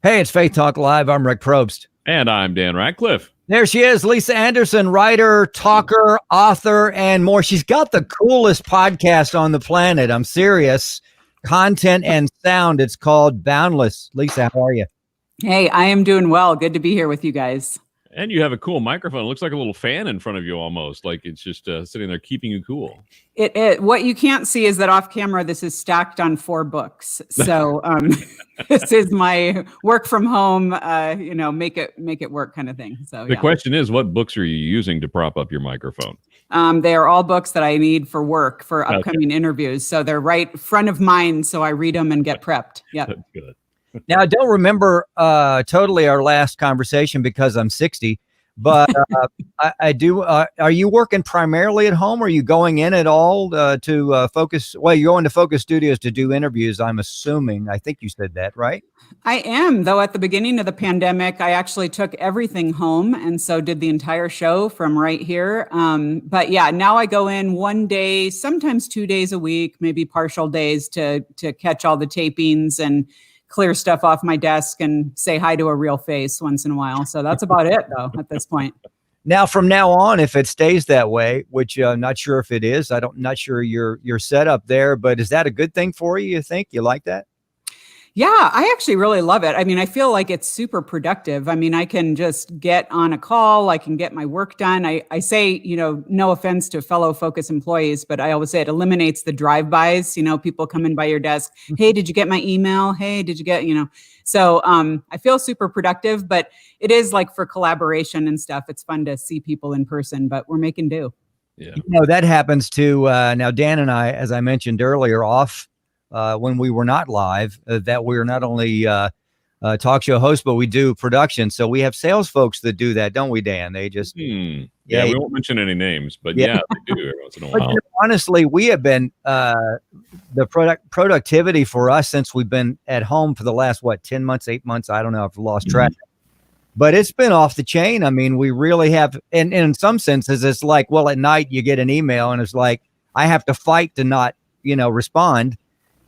Hey, it's Faith Talk Live. I'm Rick Probst. And I'm Dan Ratcliffe. There she is, Lisa Anderson, writer, talker, author, and more. She's got the coolest podcast on the planet. I'm serious. Content and sound. It's called Boundless. Lisa, how are you? Hey, I am doing well. Good to be here with you guys. And you have a cool microphone. It looks like a little fan in front of you almost, like it's just sitting there keeping you cool. What you can't see is that off camera, this is stacked on 4 books. So this is my work from home, make it work kind of thing. So the question is, what books are you using to prop up your microphone? They are all books that I need for work for upcoming interviews. So they're right front of mind. So I read them and get prepped. Yeah. That's good. Now, I don't remember totally our last conversation because I'm 60, but I do. Are you working primarily at home? Or are you going in at all to Focus? Well, you're going to Focus Studios to do interviews, I'm assuming. I think you said that, right? I am, though at the beginning of the pandemic, I actually took everything home and so did the entire show from right here. But yeah, now I go in one day, sometimes 2 days a week, maybe partial days to catch all the tapings and clear stuff off my desk and say hi to a real face once in a while. So that's about it, though, at this point. Now, from now on, if it stays that way, which I'm not sure if it is, not sure you're set up there, but is that a good thing for you? You think you like that? Yeah, I actually really love it. I mean, I feel like it's super productive. I mean, I can just get on a call. I can get my work done. I say, no offense to fellow Focus employees, but I always say it eliminates the drive-bys. People come in by your desk. Hey, did you get my email? Hey, did you get, So I feel super productive, but it is like for collaboration and stuff. It's fun to see people in person, but we're making do. Yeah. That happens to now Dan and I, as I mentioned earlier, when we were not live, that we're not only talk show hosts, but we do production. So we have sales folks that do that, don't we, Dan? They just we won't mention any names, but they do every once in a while. But, honestly, we have been the productivity for us since we've been at home for the last 10 months, 8 months. I don't know. I've lost track. But it's been off the chain. I mean, we really have. And in some senses, it's like, well, at night you get an email and it's like, I have to fight to not, respond.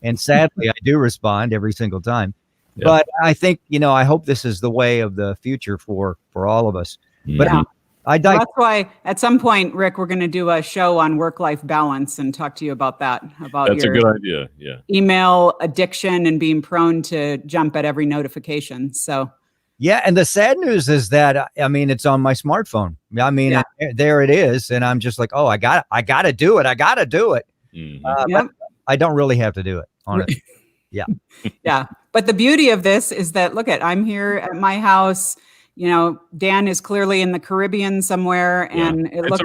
And sadly, I do respond every single time. Yeah. But I think, I hope this is the way of the future for all of us. But that's why at some point, Rick, we're going to do a show on work-life balance and talk to you about that. That's a good idea. Yeah. Email addiction and being prone to jump at every notification. So. Yeah. And the sad news is that, it's on my smartphone. There it is. And I'm just like, oh, I got to do it. I got to do it. But I don't really have to do it. Honestly. Yeah. Yeah. But the beauty of this is that, I'm here at my house. Dan is clearly in the Caribbean somewhere, and it looks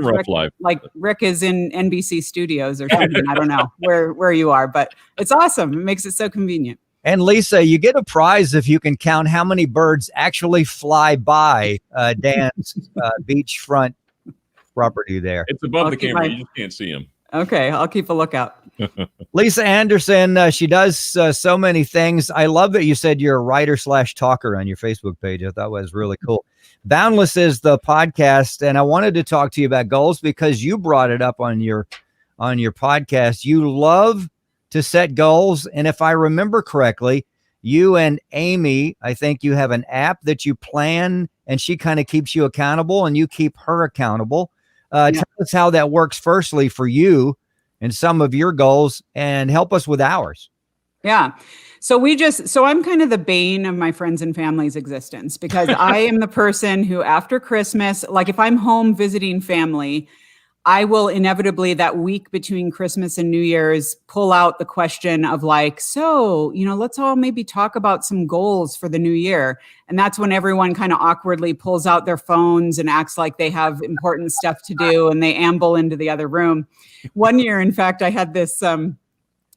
like Rick is in NBC studios or something. I don't know where you are, but it's awesome. It makes it so convenient. And Lisa, you get a prize if you can count how many birds actually fly by Dan's beachfront property there. It's above the camera. You just can't see them. Okay, I'll keep a lookout. Lisa Anderson, she does so many things. I love that you said you're a writer/talker on your Facebook page. I thought was really cool. Boundless is the podcast, and I wanted to talk to you about goals because you brought it up on your podcast. You love to set goals, and if I remember correctly, you and Amy, I think you have an app that you plan, and she kind of keeps you accountable, and you keep her accountable. Tell us how that works firstly for you and some of your goals, and help us with ours. Yeah. So I'm kind of the bane of my friends and family's existence because I am the person who after Christmas, like if I'm home visiting family, I will inevitably that week between Christmas and New Year's pull out the question of let's all maybe talk about some goals for the new year. And that's when everyone kind of awkwardly pulls out their phones and acts like they have important stuff to do and they amble into the other room. One year, in fact, I had this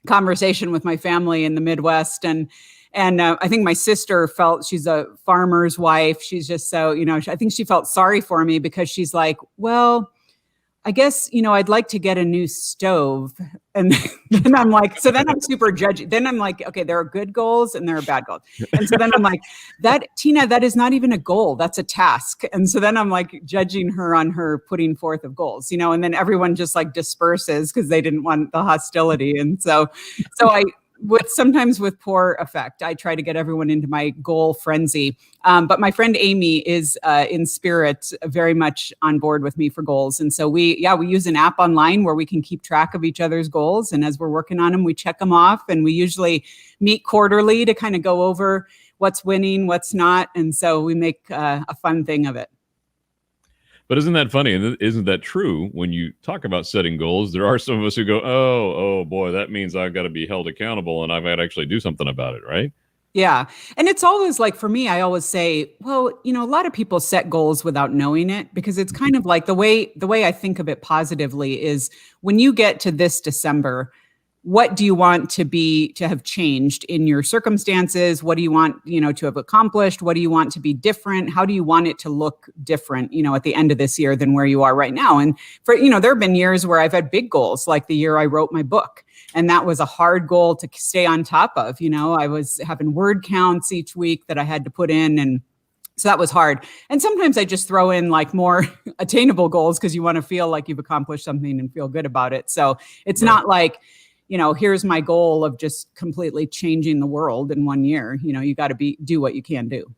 conversation with my family in the Midwest and I think my sister felt, she's a farmer's wife. She's just so, I think she felt sorry for me because she's like, well, I guess, I'd like to get a new stove. And then I'm like, so then I'm super judgy. Then I'm like, okay, there are good goals and there are bad goals. And so then I'm like, Tina, that is not even a goal. That's a task. And so then I'm like judging her on her putting forth of goals, and then everyone just like disperses because they didn't want the hostility. And so sometimes with poor effect. I try to get everyone into my goal frenzy. But my friend Amy is in spirit very much on board with me for goals. And so we use an app online where we can keep track of each other's goals. And as we're working on them, we check them off, and we usually meet quarterly to kind of go over what's winning, what's not. And so we make a fun thing of it. But isn't that funny? And isn't that true? When you talk about setting goals, there are some of us who go, oh boy, that means I've got to be held accountable and I've got to actually do something about it, right? Yeah. And it's always like, for me, I always say, well, a lot of people set goals without knowing it, because it's kind of like the way I think of it positively is, when you get to this December, what do you want to have changed in your circumstances? What do you want, to have accomplished? What do you want to be different? How do you want it to look different, at the end of this year than where you are right now? And for, there have been years where I've had big goals, like the year I wrote my book. And that was a hard goal to stay on top of. I was having word counts each week that I had to put in. And so that was hard. And sometimes I just throw in like more attainable goals, because you want to feel like you've accomplished something and feel good about it. So it's not like, here's my goal of just completely changing the world in 1 year. You got to do what you can do.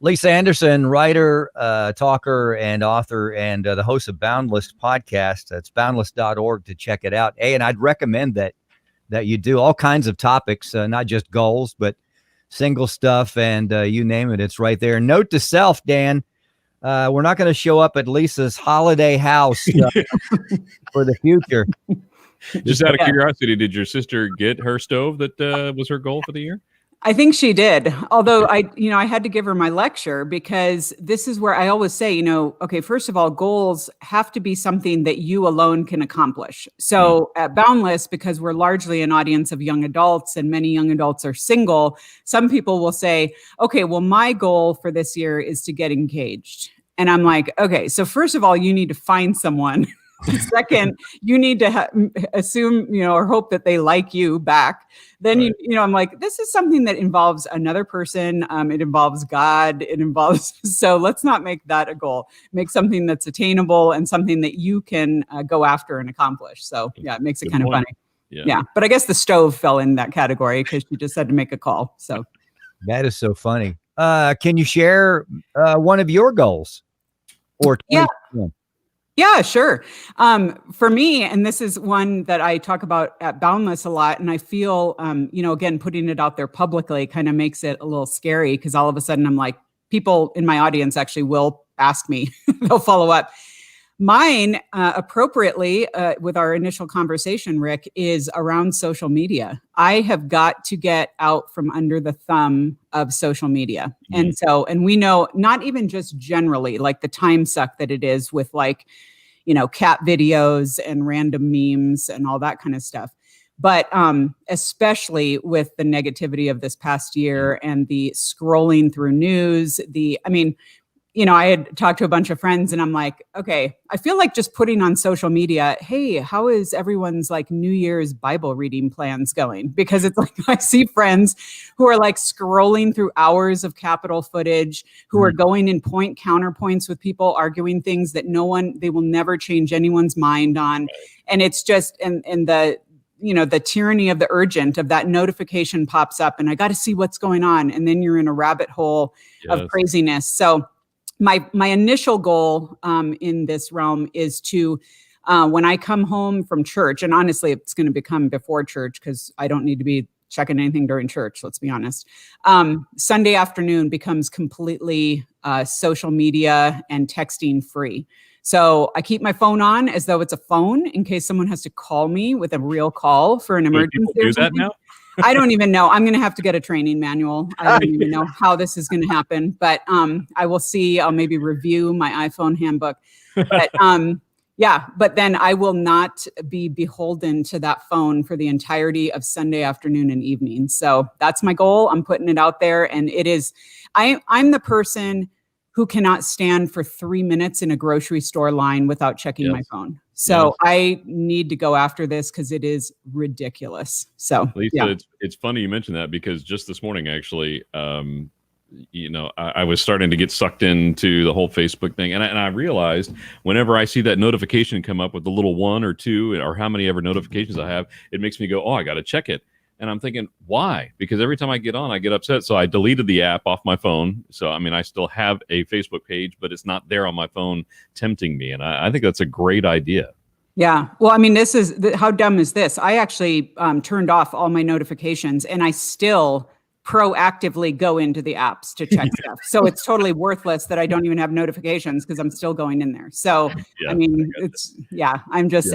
Lisa Anderson, writer, talker, and author, and the host of Boundless podcast. That's boundless.org to check it out. And I'd recommend that you do all kinds of topics, not just goals, but single stuff, and you name it. It's right there. Note to self, Dan, we're not going to show up at Lisa's holiday house for the future. Just out of curiosity, did your sister get her stove that was her goal for the year? I think she did. Although I had to give her my lecture, because this is where I always say, okay, first of all, goals have to be something that you alone can accomplish. So at Boundless, because we're largely an audience of young adults and many young adults are single, some people will say, okay, well, my goal for this year is to get engaged. And I'm like, okay, so first of all, you need to find someone. Second, you need to assume, or hope that they like you back. Then, right. I'm like, this is something that involves another person. It involves God. So let's not make that a goal. Make something that's attainable and something that you can go after and accomplish. So yeah, it makes it kind of funny. Yeah. But I guess the stove fell in that category, because she just had to make a call. So that is so funny. Can you share one of your goals? Or Yeah, sure. For me, and this is one that I talk about at Boundless a lot, and I feel, again, putting it out there publicly kind of makes it a little scary, because all of a sudden I'm like, people in my audience actually will ask me, they'll follow up. Mine, appropriately, with our initial conversation, Rick, is around social media. I have got to get out from under the thumb of social media. Mm-hmm. And we know, not even just generally, like the time suck that it is with like, cat videos and random memes and all that kind of stuff. But especially with the negativity of this past year and the scrolling through news, I had talked to a bunch of friends and I'm like, okay, I feel like just putting on social media, hey, how is everyone's like New Year's Bible reading plans going? Because it's like, I see friends who are like scrolling through hours of Capitol footage, who are going in point counterpoints with people arguing things that they will never change anyone's mind on. And it's just, and the tyranny of the urgent, of that notification pops up and I got to see what's going on. And then you're in a rabbit hole of craziness. So my initial goal in this realm is to, when I come home from church, and honestly, it's going to become before church because I don't need to be checking anything during church, let's be honest. Sunday afternoon becomes completely social media and texting free. So I keep my phone on as though it's a phone in case someone has to call me with a real call for an emergency. Do that now? I don't even know. I'm going to have to get a training manual. I don't even know how this is going to happen, but I will see. I'll maybe review my iPhone handbook. But but then I will not be beholden to that phone for the entirety of Sunday afternoon and evening. So that's my goal. I'm putting it out there, and it is. I'm the person who cannot stand for 3 minutes in a grocery store line without checking my phone. So I need to go after this because it is ridiculous. So Lisa, it's funny you mentioned that, because just this morning, actually, I was starting to get sucked into the whole Facebook thing. And I realized whenever I see that notification come up with the little 1 or 2 or how many ever notifications I have, it makes me go, oh, I got to check it. And I'm thinking, why? Because every time I get on, I get upset. So I deleted the app off my phone. So, I mean, I still have a Facebook page, but it's not there on my phone tempting me. And I think that's a great idea. Yeah. Well, I mean, how dumb is this? I actually turned off all my notifications and I still proactively go into the apps to check stuff. So it's totally worthless that I don't even have notifications because I'm still going in there. So, Yeah, I mean, I'm just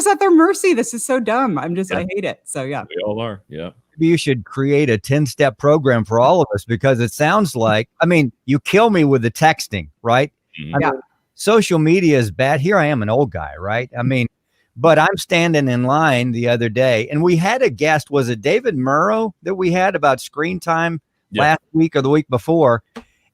at their mercy. This is so dumb. I hate it. So, yeah. We all are. Yeah. Maybe you should create a 10-step program for all of us, because it sounds like, I mean, you kill me with the texting, right? Mhm. I mean, social media is bad. Here I am, an old guy, right? I mean, but I'm standing in line the other day and we had a guest. Was it David Murrow that we had about screen time last week or the week before?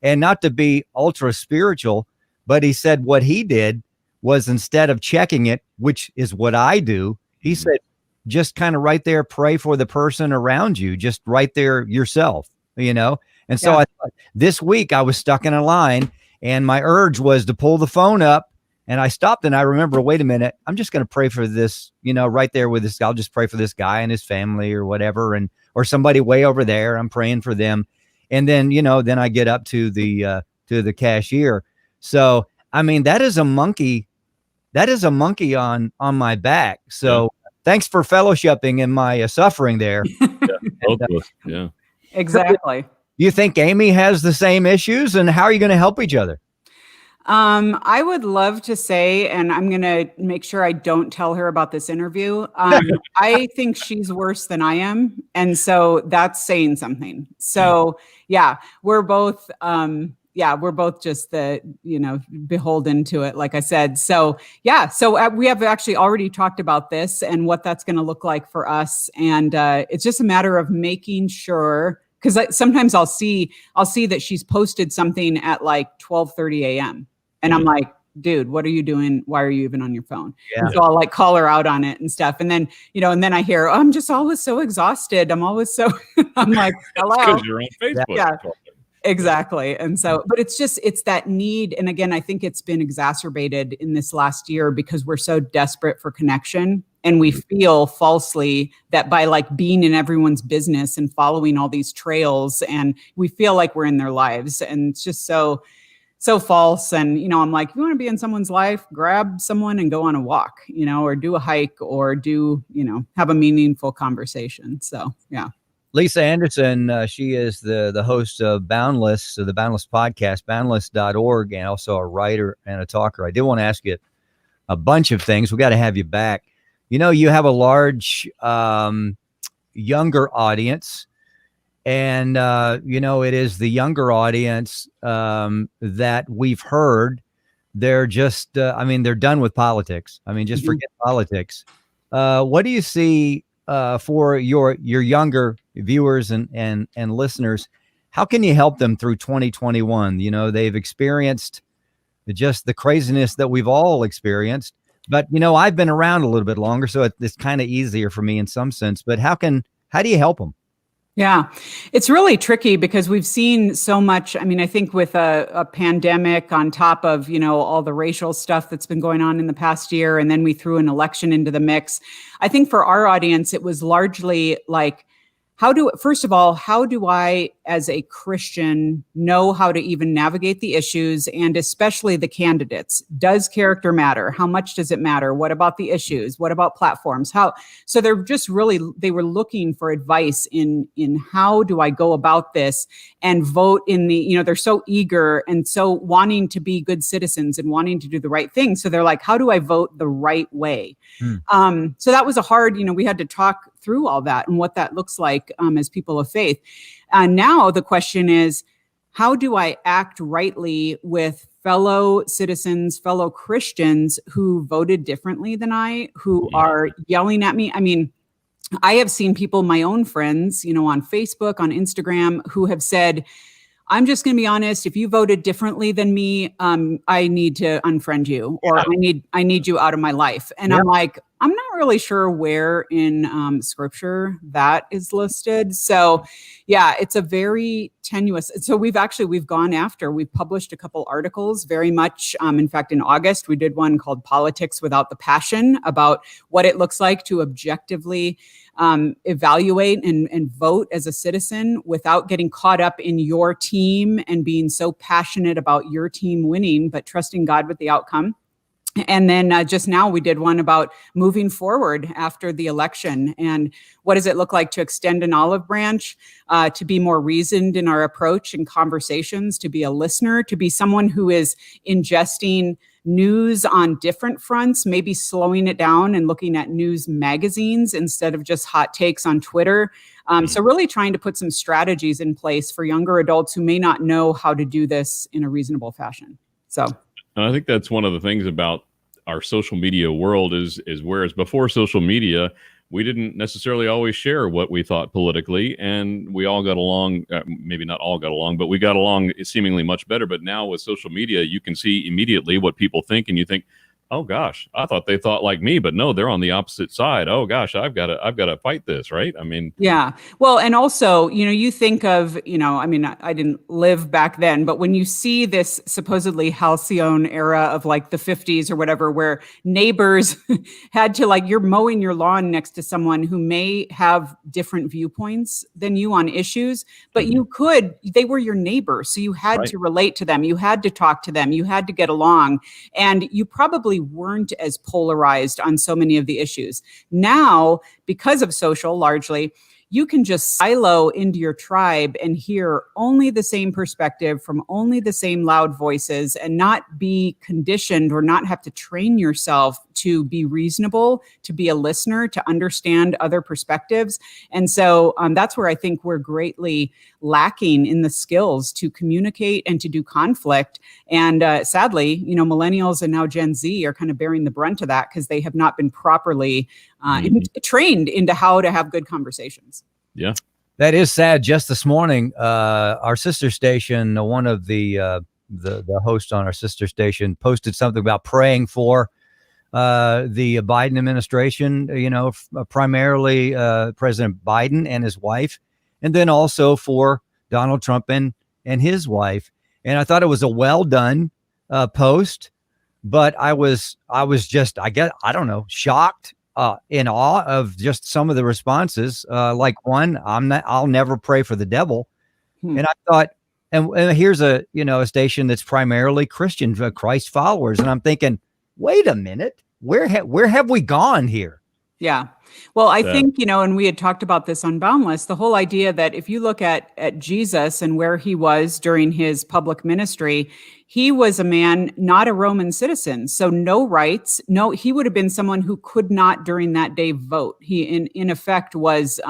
And not to be ultra spiritual, but he said what he did was, instead of checking it, which is what I do, he said, just kind of right there, pray for the person around you, just right there yourself, you know? And so I thought, this week I was stuck in a line and my urge was to pull the phone up, and I stopped and I remember, wait a minute, I'm just going to pray for this, you know, right there with this guy. I'll just pray for this guy and his family or whatever. Or somebody way over there, I'm praying for them. And then, you know, then I get up to the cashier. So, I mean, that is a monkey on my back. So thanks for fellowshipping in my suffering there. Both of us. Yeah. Exactly. You think Amy has the same issues, and how are you going to help each other? I would love to say, and I'm going to make sure I don't tell her about this interview. I think she's worse than I am. And so that's saying something. So we're both just beholden to it, like I said. So we have actually already talked about this and what that's going to look like for us. And it's just a matter of making sure, because sometimes I'll see that she's posted something at like 12:30 a.m. And I'm like, dude, what are you doing? Why are you even on your phone? Yeah. So I'll like call her out on it and stuff. And then, and then I hear, I'm just always so exhausted. I'm always so, I'm like, hello. Because you're on Facebook. Yeah. Exactly. And so, but it's that need. And again, I think it's been exacerbated in this last year because we're so desperate for connection. And we feel falsely that by like being in everyone's business and following all these trails, and we feel like we're in their lives. And it's just so false. And, I'm like, you want to be in someone's life, grab someone and go on a walk, or do a hike or do, have a meaningful conversation. So, yeah. Lisa Anderson, she is the host of Boundless, the Boundless podcast, boundless.org, and also a writer and a talker. I did want to ask you a bunch of things. We got to have you back. You have a large younger audience, and, it is the younger audience that we've heard. They're just, they're done with politics. Just forget politics. What do you see for your younger viewers and listeners? How can you help them through 2021? They've experienced just the craziness that we've all experienced, but I've been around a little bit longer, so it's kind of easier for me in some sense. But how do you help them? Yeah, it's really tricky because we've seen so much. I think with a pandemic on top of, all the racial stuff that's been going on in the past year, and then we threw an election into the mix. I think for our audience, it was largely like, first of all, how do I, as a Christian, know how to even navigate the issues, and especially the candidates? Does character matter? How much does it matter? What about the issues? What about platforms? So they were looking for advice in how do I go about this and vote in the, they're so eager and so wanting to be good citizens and wanting to do the right thing. So they're like, how do I vote the right way? So that was a hard, we had to talk through all that and what that looks like as people of faith. And now the question is, how do I act rightly with fellow citizens, fellow Christians who voted differently than I, who are yelling at me? I have seen people, my own friends, on Facebook, on Instagram, who have said, I'm just going to be honest, if you voted differently than me, I need to unfriend you, or I need you out of my life. And I'm like, I'm not really sure where in scripture that is listed. So it's a very tenuous. So we've published a couple articles very much. In fact, in August, we did one called Politics Without the Passion, about what it looks like to objectively evaluate and vote as a citizen without getting caught up in your team and being so passionate about your team winning, but trusting God with the outcome. And then just now we did one about moving forward after the election and what does it look like to extend an olive branch, to be more reasoned in our approach and conversations, to be a listener, to be someone who is ingesting news on different fronts, maybe slowing it down and looking at news magazines instead of just hot takes on Twitter. So really trying to put some strategies in place for younger adults who may not know how to do this in a reasonable fashion. So. And I think that's one of the things about our social media world is whereas before social media, we didn't necessarily always share what we thought politically, and we all got along, maybe not all got along, but we got along seemingly much better. But now with social media, you can see immediately what people think, and you think, oh gosh, I thought they thought like me, but no, they're on the opposite side. Oh gosh, I've got to fight this, right? I mean, yeah. Well, and also, you think of, I mean, I didn't live back then, but when you see this supposedly halcyon era of like the 50s or whatever, where neighbors had to you're mowing your lawn next to someone who may have different viewpoints than you on issues, but they were your neighbor. So you had to relate to them. You had to talk to them. You had to get along, and you probably weren't as polarized on so many of the issues. Now, because of social largely, you can just silo into your tribe and hear only the same perspective from only the same loud voices and not be conditioned or not have to train yourself to be reasonable, to be a listener, to understand other perspectives. And so that's where I think we're greatly lacking in the skills to communicate and to do conflict. And sadly, millennials and now Gen Z are kind of bearing the brunt of that because they have not been properly trained into how to have good conversations. Yeah. That is sad. Just this morning, our sister station, one of the hosts on our sister station posted something about praying for the Biden administration, primarily President Biden and his wife, and then also for Donald Trump and his wife. And I thought it was a well done post, but I was just, I don't know, shocked, in awe of just some of the responses. Like one, I'll never pray for the devil. And I thought, and here's a station that's primarily Christian, Christ followers. And I'm thinking, wait a minute, where have we gone here? Yeah. Well, I think, and we had talked about this on Boundless, the whole idea that if you look at Jesus and where he was during his public ministry, he was a man, not a Roman citizen. So no rights. No, he would have been someone who could not during that day vote. He in effect was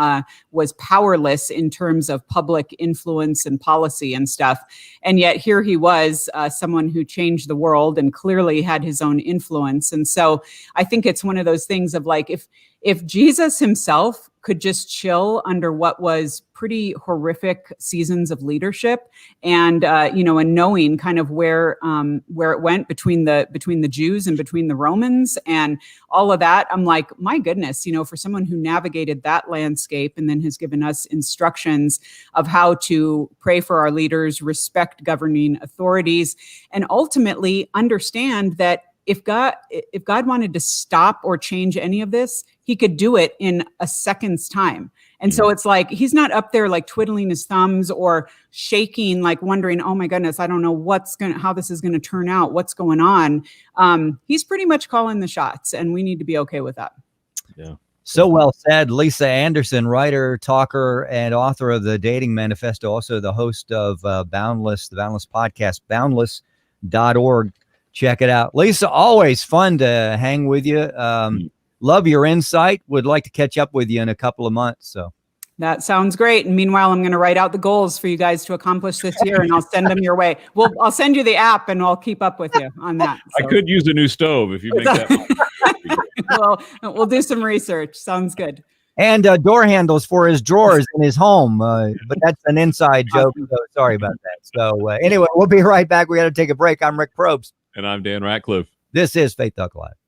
powerless in terms of public influence and policy and stuff. And yet here he was, someone who changed the world and clearly had his own influence. And so I think it's one of those things of if Jesus himself could just chill under what was pretty horrific seasons of leadership, and and knowing kind of where it went between the Jews and between the Romans and all of that, I'm like, my goodness, for someone who navigated that landscape and then has given us instructions of how to pray for our leaders, respect governing authorities, and ultimately understand that if God wanted to stop or change any of this, he could do it in a second's time. And so it's like, he's not up there like twiddling his thumbs or shaking, like wondering, oh my goodness, I don't know how this is going to turn out. What's going on? He's pretty much calling the shots, and we need to be okay with that. Yeah. So well said. Lisa Anderson, writer, talker, and author of The Dating Manifesto, also the host of Boundless, the Boundless podcast, boundless.org. Check it out. Lisa, always fun to hang with you. Love your insight. Would like to catch up with you in a couple of months. So that sounds great. And meanwhile, I'm going to write out the goals for you guys to accomplish this year, and I'll send them your way. Well, I'll send you the app, and I'll keep up with you on that. So. I could use a new stove if you make that. We'll do some research. Sounds good. And door handles for his drawers in his home. But that's an inside joke. So sorry about that. So anyway, we'll be right back. We got to take a break. I'm Rick Probst. And I'm Dan Ratcliffe. This is Faith Talk Live.